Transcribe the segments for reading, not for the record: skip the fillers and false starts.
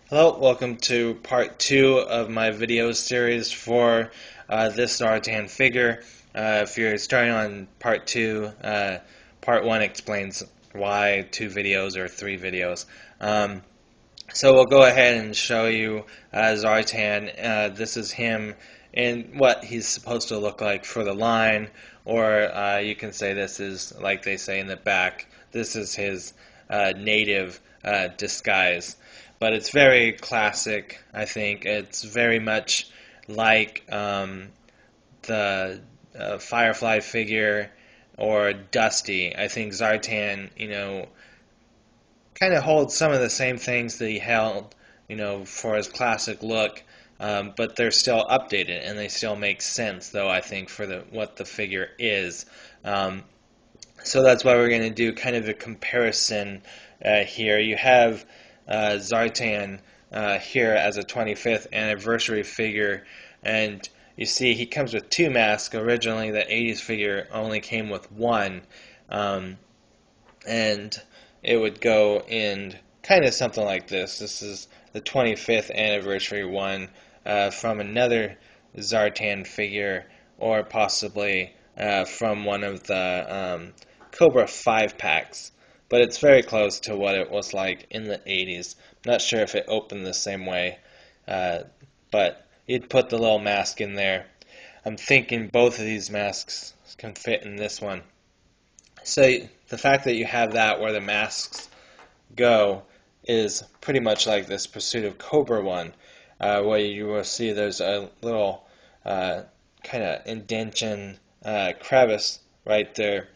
Hello, welcome to part 2 of my video series for this Zartan figure. If you're starting on part 2, part 1 explains why 2 videos or 3 videos. So we'll go ahead and show you Zartan. This is him in what he's supposed to look like for the line, or you can say this is, like they say in the back, this is his native disguise. But it's very classic, I think. It's very much like the Firefly figure or Dusty. I think Zartan, kind of holds some of the same things that he held, for his classic look, but they're still updated and they still make sense, though I think for what the figure is. So that's why we're going to do kind of a comparison here. You have Zartan here as a 25th anniversary figure, and you see he comes with 2 masks. Originally, the 80s figure only came with 1. And it would go in kind of something like this. This is the 25th anniversary one from another Zartan figure, or possibly from one of the Cobra 5 packs. But it's very close to what it was like in the 80s. I'm not sure if it opened the same way, but you'd put the little mask in there. I'm thinking both of these masks can fit in this one. So the fact that you have that where the masks go is pretty much like this Pursuit of Cobra one, where you will see there's a little kind of indention crevice right there.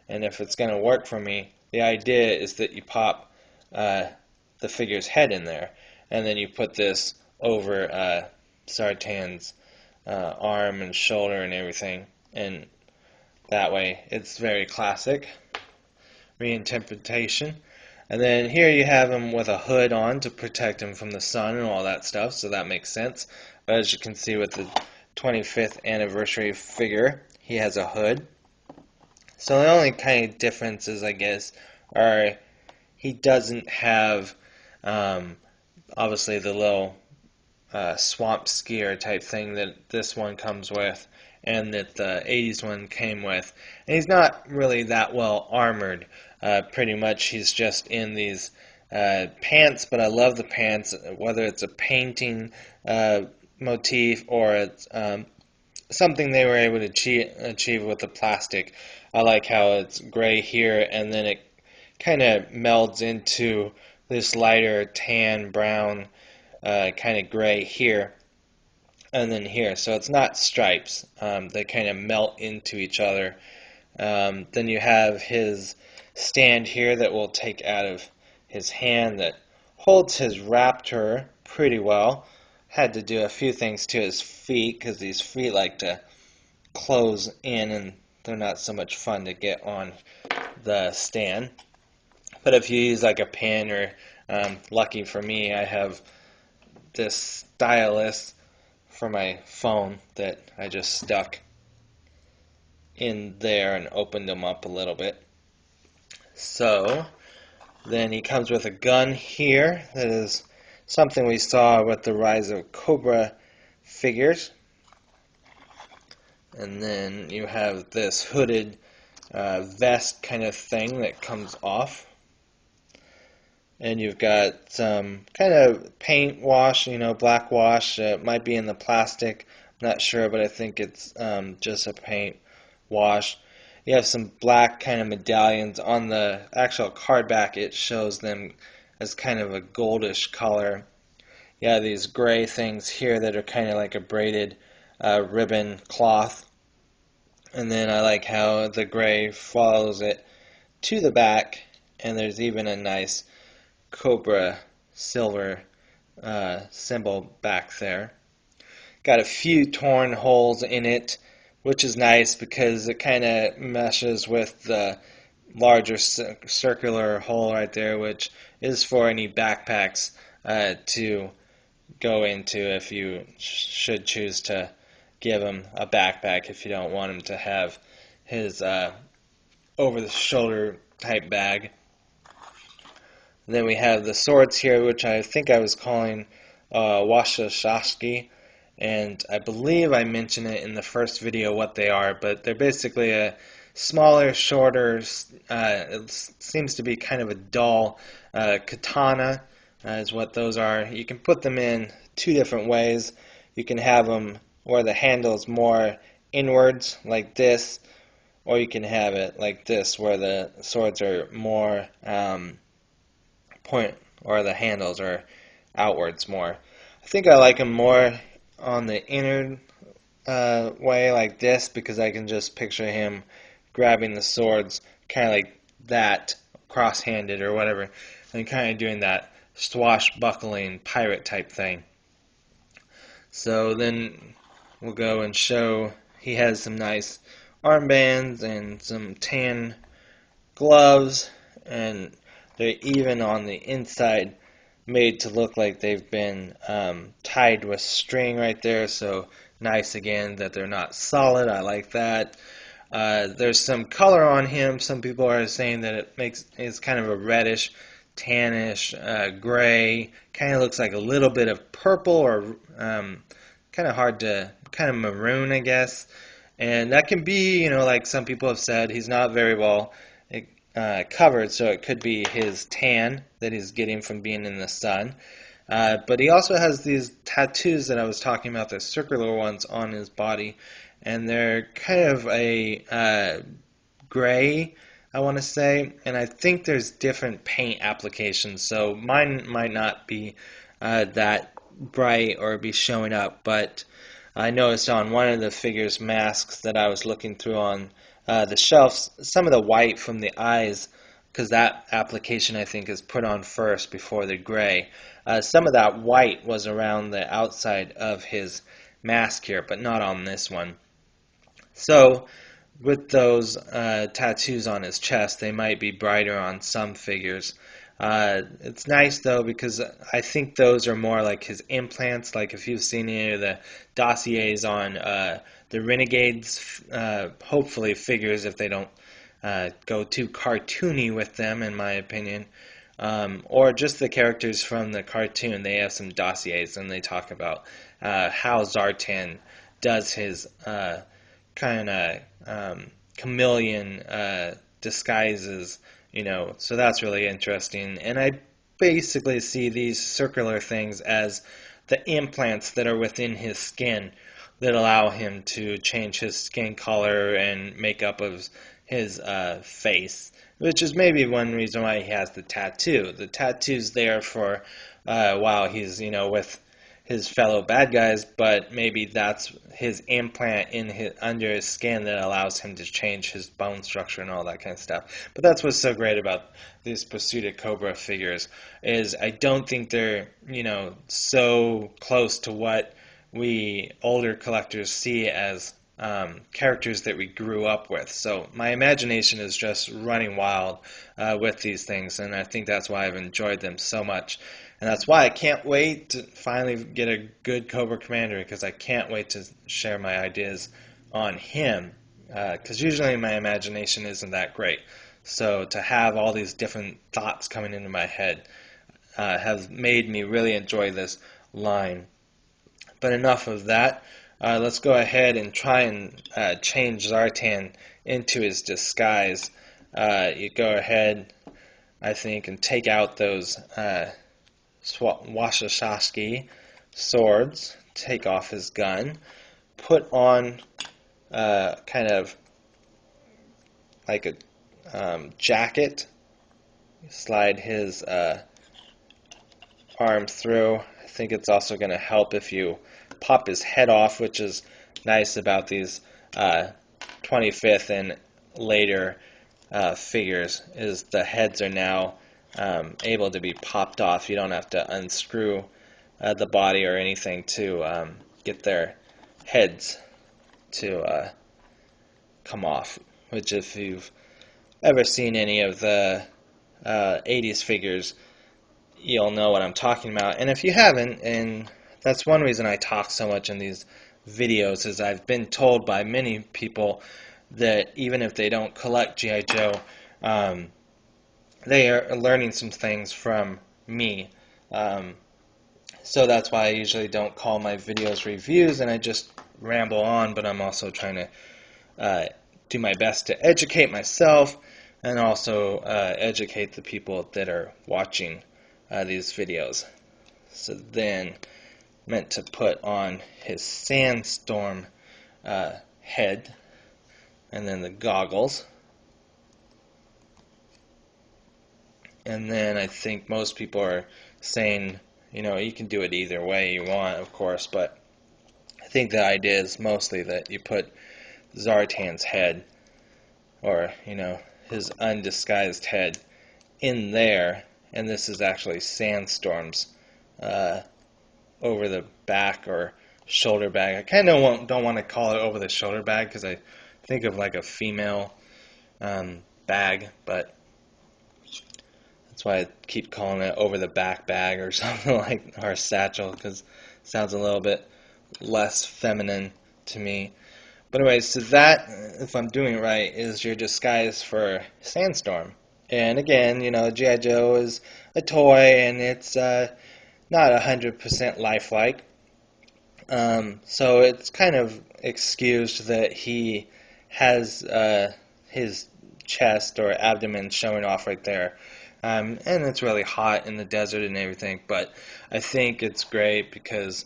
And if it's going to work for me, the idea is that you pop the figure's head in there, and then you put this over Zartan's arm and shoulder and everything, and that way it's very classic reinterpretation. And then here you have him with a hood on to protect him from the sun and all that stuff, so that makes sense. But as you can see with the 25th anniversary figure, he has a hood. So the only kind of differences, I guess, are he doesn't have, obviously, the little swamp skier type thing that this one comes with, and that the 80s one came with. And he's not really that well armored. Pretty much he's just in these pants, but I love the pants, whether it's a painting motif or it's something they were able to achieve with the plastic. I like how it's gray here, and then it kind of melds into this lighter tan brown kind of gray here, and then here. So it's not stripes. They kind of melt into each other. Then you have his stand here that we'll take out of his hand that holds his raptor pretty well. Had to do a few things to his feet because these feet like to close in and they're not so much fun to get on the stand. But if you use like a pin, or lucky for me, I have this stylus for my phone that I just stuck in there and opened them up a little bit. So then he comes with a gun here that is something we saw with the Rise of Cobra figures. And then you have this hooded vest kind of thing that comes off. And you've got some kind of paint wash, black wash. It might be in the plastic. I'm not sure, but I think it's just a paint wash. You have some black kind of medallions on the actual card back. It shows them as kind of a goldish color. You have these gray things here that are kind of like a braided ribbon cloth. And then I like how the gray follows it to the back, and there's even a nice Cobra silver symbol back there. Got a few torn holes in it, which is nice because it kind of meshes with the larger circular hole right there, which is for any backpacks to go into if you should choose to give him a backpack if you don't want him to have his over-the-shoulder type bag. And then we have the swords here, which I think I was calling Washashashki, and I believe I mentioned it in the first video what they are, but they're basically a smaller, shorter, it seems to be kind of a dull katana is what those are. You can put them in two different ways. You can have them where the handle is more inwards, like this, or you can have it like this, where the swords are more point, or the handles are outwards more. I think I like them more on the inner way, like this, because I can just picture him grabbing the swords kind of like that, cross-handed or whatever, and kind of doing that swashbuckling pirate type thing. So then we'll go and show he has some nice armbands and some tan gloves, and they're even on the inside made to look like they've been tied with string right there. So nice again that they're not solid. I like that. There's some color on him. Some people are saying that it's kind of a reddish, tannish, gray. Kind of looks like a little bit of purple, or kind of hard to, kind of maroon, I guess. And that can be, like some people have said, he's not very well covered, so it could be his tan that he's getting from being in the sun. But he also has these tattoos that I was talking about, the circular ones on his body, and they're kind of a gray, I want to say, and I think there's different paint applications, so mine might not be that bright or be showing up, but I noticed on one of the figures' masks that I was looking through on the shelves, some of the white from the eyes, because that application I think is put on first before the gray. Some of that white was around the outside of his mask here, but not on this one. So with those tattoos on his chest, they might be brighter on some figures. It's nice though, because I think those are more like his implants. Like if you've seen any of the dossiers on the Renegades, hopefully figures, if they don't go too cartoony with them, in my opinion, or just the characters from the cartoon, they have some dossiers and they talk about how Zartan does his kind of chameleon disguises, so that's really interesting. And I basically see these circular things as the implants that are within his skin that allow him to change his skin color and makeup of his face, which is maybe one reason why he has the tattoo. The tattoo's there for while he's, with his fellow bad guys, but maybe that's his implant in his under his skin that allows him to change his bone structure and all that kind of stuff. But that's what's so great about these Pursuit of Cobra figures, is I don't think they're, so close to what we older collectors see as characters that we grew up with. So my imagination is just running wild with these things, and I think that's why I've enjoyed them so much. And that's why I can't wait to finally get a good Cobra Commander, because I can't wait to share my ideas on him. Because usually my imagination isn't that great. So to have all these different thoughts coming into my head has made me really enjoy this line. But enough of that. Let's go ahead and try and change Zartan into his disguise. You go ahead, I think, and take out those Washisashi swords, take off his gun, put on kind of like a jacket, slide his arm through. I think it's also going to help if you pop his head off, which is nice about these 25th and later figures, is the heads are now able to be popped off. You don't have to unscrew the body or anything to get their heads to come off, which if you've ever seen any of the 80s figures, you'll know what I'm talking about. And if you haven't, and that's one reason I talk so much in these videos, is I've been told by many people that even if they don't collect G.I. Joe, they are learning some things from me. Um, so that's why I usually don't call my videos reviews and I just ramble on, but I'm also trying to uh, do my best to educate myself and also educate the people that are watching these videos. So then, meant to put on his sandstorm head and then the goggles. And then I think most people are saying, you can do it either way you want, of course, but I think the idea is mostly that you put Zartan's head, or, his undisguised head, in there, and this is actually Sandstorm's uh, over the back or shoulder bag. I kind of don't want to call it over the shoulder bag because I think of like a female bag, but that's why I keep calling it over the back bag or something like, or satchel, because it sounds a little bit less feminine to me. But anyway, so that, if I'm doing it right, is your disguise for Sandstorm. And again, G.I. Joe is a toy, and it's not 100% lifelike. So it's kind of excused that he has his chest or abdomen showing off right there. And it's really hot in the desert and everything, but I think it's great because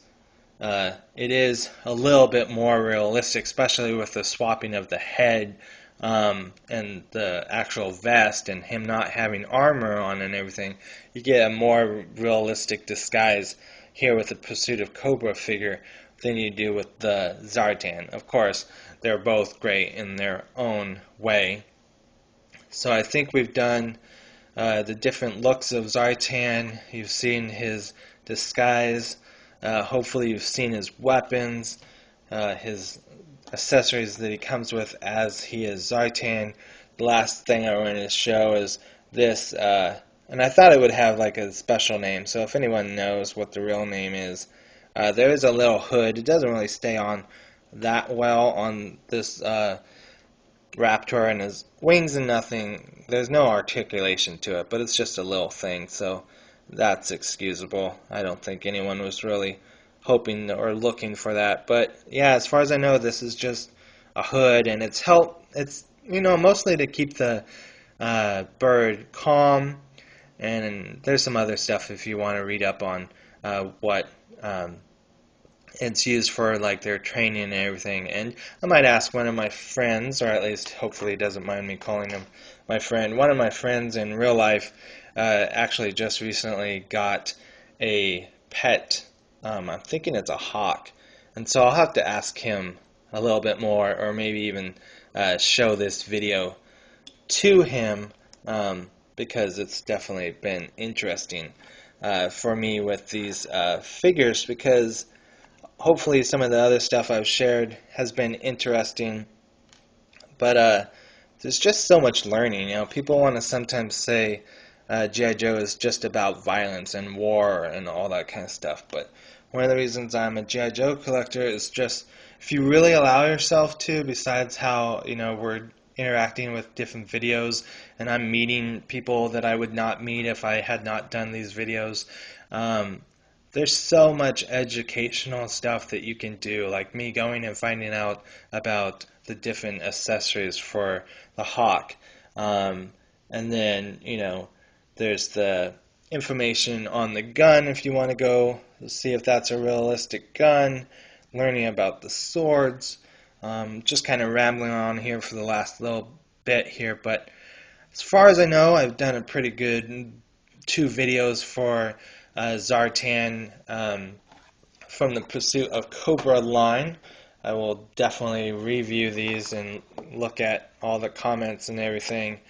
it is a little bit more realistic, especially with the swapping of the head and the actual vest and him not having armor on and everything. You get a more realistic disguise here with the Pursuit of Cobra figure than you do with the Zartan. Of course, they're both great in their own way. So I think we've done the different looks of Zartan. You've seen his disguise. Hopefully you've seen his weapons, his accessories that he comes with as he is Zartan. The last thing I wanted to show is this, and I thought it would have like a special name, so if anyone knows what the real name is, there is a little hood. It doesn't really stay on that well on this raptor and his wings and nothing. There's no articulation to it, but it's just a little thing, so that's excusable. I don't think anyone was really hoping or looking for that. But yeah, as far as I know, this is just a hood, and it's mostly to keep the bird calm. And there's some other stuff if you want to read up on what it's used for, like their training and everything. And I might ask one of my friends, or at least hopefully he doesn't mind me calling him my friend. One of my friends in real life actually just recently got a pet. I'm thinking it's a hawk, and so I'll have to ask him a little bit more, or maybe even show this video to him, because it's definitely been interesting for me with these figures, because hopefully some of the other stuff I've shared has been interesting, but there's just so much learning. People want to sometimes say G.I. Joe is just about violence and war and all that kind of stuff, but one of the reasons I'm a G.I. Joe collector is just if you really allow yourself to, besides how, we're interacting with different videos and I'm meeting people that I would not meet if I had not done these videos. There's so much educational stuff that you can do, like me going and finding out about the different accessories for the hawk. And then, there's the information on the gun if you want to go see if that's a realistic gun, learning about the swords. Just kind of rambling on here for the last little bit here, but as far as I know, I've done a pretty good 2 videos for Zartan from the Pursuit of Cobra line. I will definitely review these and look at all the comments and everything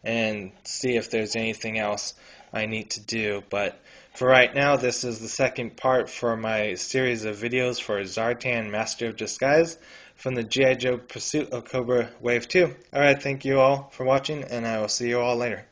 and see if there's anything else I need to do. But for right now, this is the second part for my series of videos for Zartan Master of Disguise from the G.I. Joe Pursuit of Cobra Wave 2. Alright, thank you all for watching, and I will see you all later.